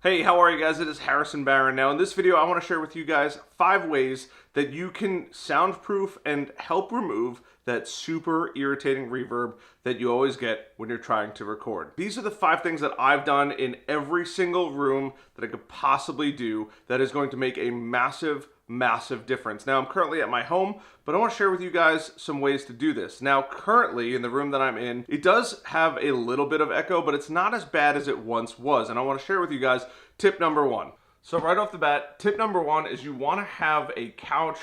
Hey, how are you guys? It is Harrison Barron. Now in this video I want to share with you guys 5 ways that you can soundproof and help remove that super irritating reverb that you always get when you're trying to record. These are the 5 things that I've done in every single room that I could possibly do that is going to make a massive difference. Now I'm currently at my home, but I want to share with you guys some ways to do this. Now currently in the room that I'm in, it does have a little bit of echo, but it's not as bad as it once was. And I want to share with you guys tip number 1. So right off the bat, tip number 1 is you want to have a couch,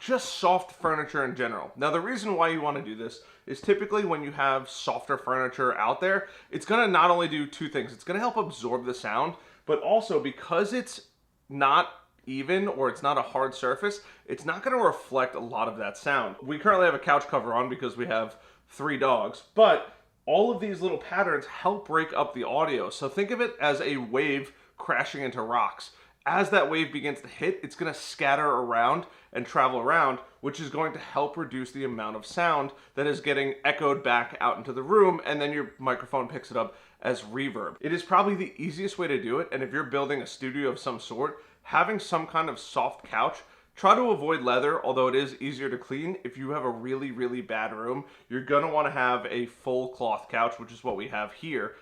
just soft furniture in general. Now the reason why you want to do this is typically when you have softer furniture out there, it's going to not only do 2 things. It's going to help absorb the sound, but also because it's not even or it's not a hard surface, it's not going to reflect a lot of that sound. We currently have a couch cover on because we have 3 dogs, but all of these little patterns help break up the audio. So think of it as a wave crashing into rocks. As that wave begins to hit, it's going to scatter around and travel around, which is going to help reduce the amount of sound that is getting echoed back out into the room, and then your microphone picks it up as reverb. It is probably the easiest way to do it, and if you're building a studio of some sort, having some kind of soft couch, try to avoid leather, although it is easier to clean. If you have a really bad room, you're gonna wanna have a full cloth couch, which is what we have here,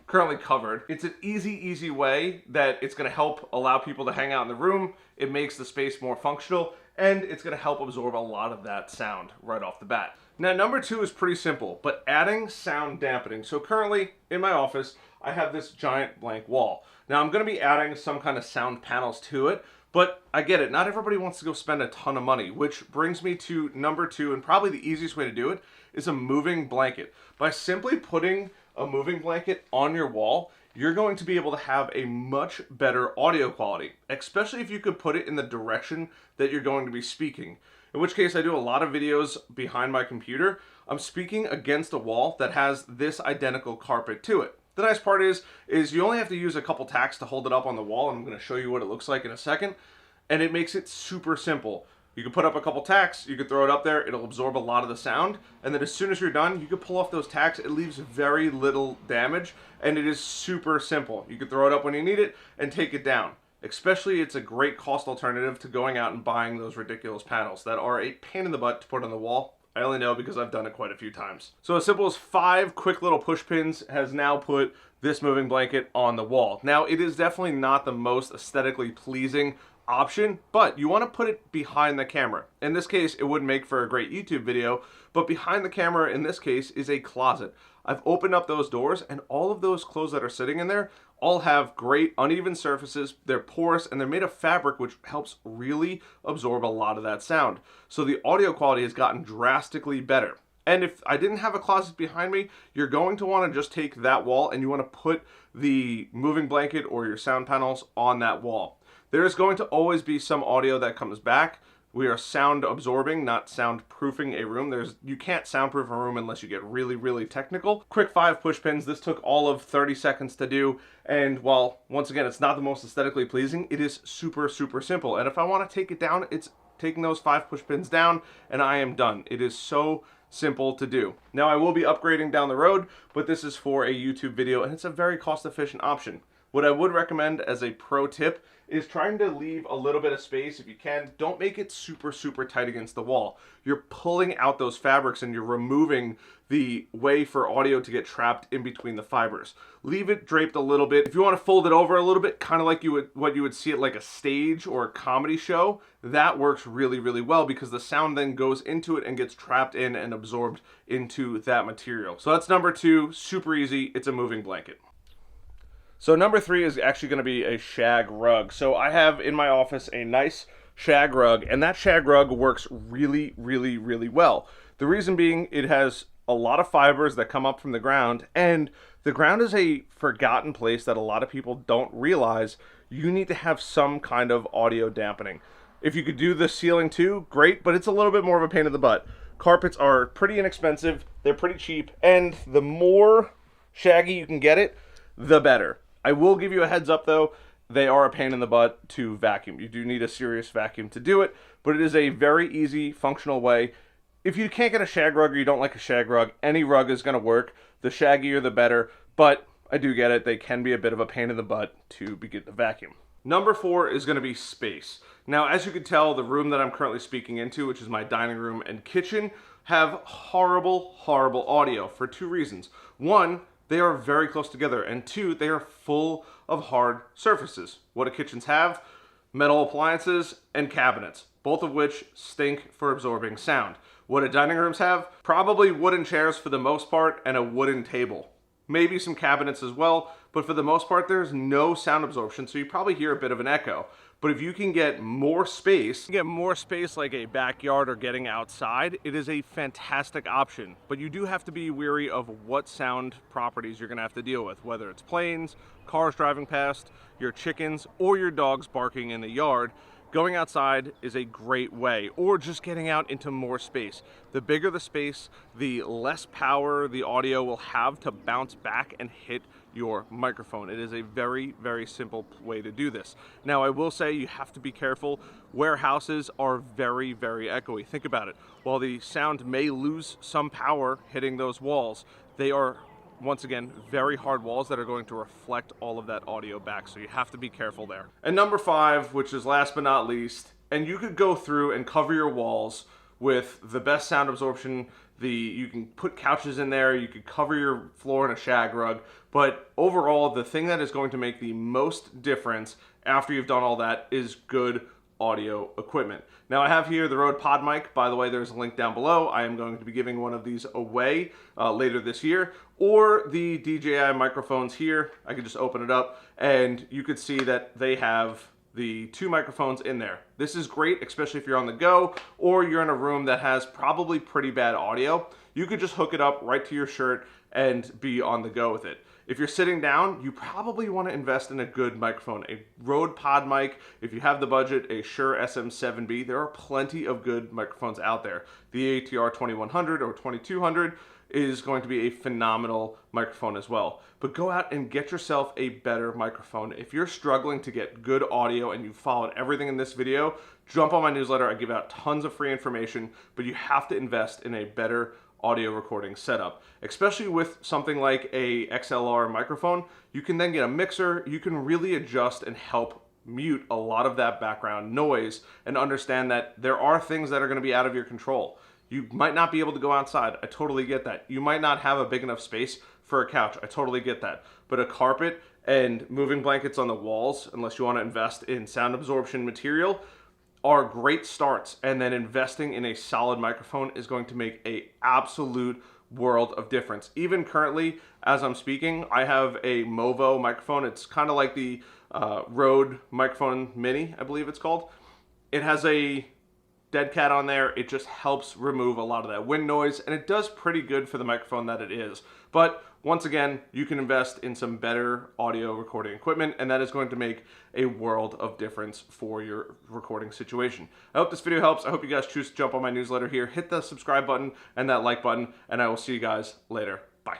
currently covered. It's an easy way that it's gonna help allow people to hang out in the room. It makes the space more functional, and it's gonna help absorb a lot of that sound right off the bat. Now, number 2 is pretty simple, but adding sound dampening. So currently, in my office, I have this giant blank wall. Now, I'm gonna be adding some kind of sound panels to it, but I get it, not everybody wants to go spend a ton of money, which brings me to number 2, and probably the easiest way to do it is a moving blanket. By simply putting a moving blanket on your wall, you're going to be able to have a much better audio quality, especially if you could put it in the direction that you're going to be speaking. In which case, I do a lot of videos behind my computer. I'm speaking against a wall that has this identical carpet to it. The nice part is you only have to use a couple tacks to hold it up on the wall, and I'm going to show you what it looks like in a second, and it makes it super simple. You can put up a couple tacks, you can throw it up there, it'll absorb a lot of the sound, and then as soon as you're done, you can pull off those tacks. It leaves very little damage, and it is super simple. You can throw it up when you need it and take it down. Especially, it's a great cost alternative to going out and buying those ridiculous panels that are a pain in the butt to put on the wall. I only know because I've done it quite a few times. So as simple as 5 quick little push pins has now put this moving blanket on the wall. Now, it is definitely not the most aesthetically pleasing option, but you want to put it behind the camera. In this case, it wouldn't make for a great YouTube video, but behind the camera in this case is a closet. I've opened up those doors, and all of those clothes that are sitting in there all have great uneven surfaces. They're porous, and they're made of fabric, which helps really absorb a lot of that sound. So the audio quality has gotten drastically better. And if I didn't have a closet behind me, you're going to want to just take that wall and you want to put the moving blanket or your sound panels on that wall. There is going to always be some audio that comes back. We are sound absorbing, not soundproofing a room. You can't soundproof a room unless you get really technical. Quick 5 push pins. This took all of 30 seconds to do. And while, once again, it's not the most aesthetically pleasing, it is super simple. And if I want to take it down, it's taking those 5 push pins down and I am done. It is so simple to do. Now, I will be upgrading down the road, but this is for a YouTube video and it's a very cost-efficient option. What I would recommend as a pro tip is trying to leave a little bit of space if you can. Don't make it super tight against the wall. You're pulling out those fabrics and you're removing the way for audio to get trapped in between the fibers. Leave it draped a little bit. If you want to fold it over a little bit, kind of like what you would see at like a stage or a comedy show, that works really well because the sound then goes into it and gets trapped in and absorbed into that material. So that's number 2, super easy. It's a moving blanket. So number 3 is actually going to be a shag rug. So I have in my office a nice shag rug, and that shag rug works really well. The reason being, it has a lot of fibers that come up from the ground, and the ground is a forgotten place that a lot of people don't realize. You need to have some kind of audio dampening. If you could do the ceiling too, great, but it's a little bit more of a pain in the butt. Carpets are pretty inexpensive, they're pretty cheap, and the more shaggy you can get it, the better. I will give you a heads up though, they are a pain in the butt to vacuum. You do need a serious vacuum to do it, but it is a very easy, functional way. If you can't get a shag rug or you don't like a shag rug, any rug is going to work. The shaggier the better, but I do get it. They can be a bit of a pain in the butt to begin to vacuum. Number 4 is going to be space. Now, as you can tell, the room that I'm currently speaking into, which is my dining room and kitchen, have horrible, horrible audio for 2 reasons. 1, they are very close together, and 2, they are full of hard surfaces. What do kitchens have? Metal appliances and cabinets, both of which stink for absorbing sound. What do dining rooms have? Probably wooden chairs for the most part and a wooden table. Maybe some cabinets as well, but for the most part there's no sound absorption, so you probably hear a bit of an echo. But if you can get more space like a backyard or getting outside, it is a fantastic option. But you do have to be wary of what sound properties you're gonna have to deal with, whether it's planes, cars driving past, your chickens, or your dogs barking in the yard. Going outside is a great way, or just getting out into more space. The bigger the space, the less power the audio will have to bounce back and hit your microphone. It is a very, very simple way to do this. Now, I will say you have to be careful. Warehouses are very, very echoey. Think about it. While the sound may lose some power hitting those walls, they are, once again, very hard walls that are going to reflect all of that audio back, so you have to be careful there. And number 5, which is last but not least, and you could go through and cover your walls with the best sound absorption. You can put couches in there, you could cover your floor in a shag rug, but overall, the thing that is going to make the most difference after you've done all that is good audio equipment. Now I have here the Rode Pod mic. By the way, there's a link down below. I am going to be giving one of these away later this year, or the DJI microphones here. I could just open it up and you could see that they have the 2 microphones in there. This is great, especially if you're on the go or you're in a room that has probably pretty bad audio. You could just hook it up right to your shirt and be on the go with it. If you're sitting down, you probably want to invest in a good microphone, a Rode Pod mic. If you have the budget, a Shure SM7B. There are plenty of good microphones out there. The ATR 2100 or 2200 is going to be a phenomenal microphone as well. But go out and get yourself a better microphone. If you're struggling to get good audio and you followed everything in this video, jump on my newsletter. I give out tons of free information, but you have to invest in a better audio recording setup. Especially with something like a XLR microphone, you can then get a mixer. You can really adjust and help mute a lot of that background noise and understand that there are things that are going to be out of your control. You might not be able to go outside. I totally get that. You might not have a big enough space for a couch. I totally get that. But a carpet and moving blankets on the walls, unless you want to invest in sound absorption material, are great starts. And then investing in a solid microphone is going to make an absolute world of difference. Even currently, as I'm speaking, I have a Movo microphone. It's kind of like the Rode Microphone Mini, I believe it's called. It has a dead cat on there. It just helps remove a lot of that wind noise, and it does pretty good for the microphone that it is. But once again, you can invest in some better audio recording equipment, and that is going to make a world of difference for your recording situation. I hope this video helps. I hope you guys choose to jump on my newsletter here. Hit the subscribe button and that like button, and I will see you guys later. Bye.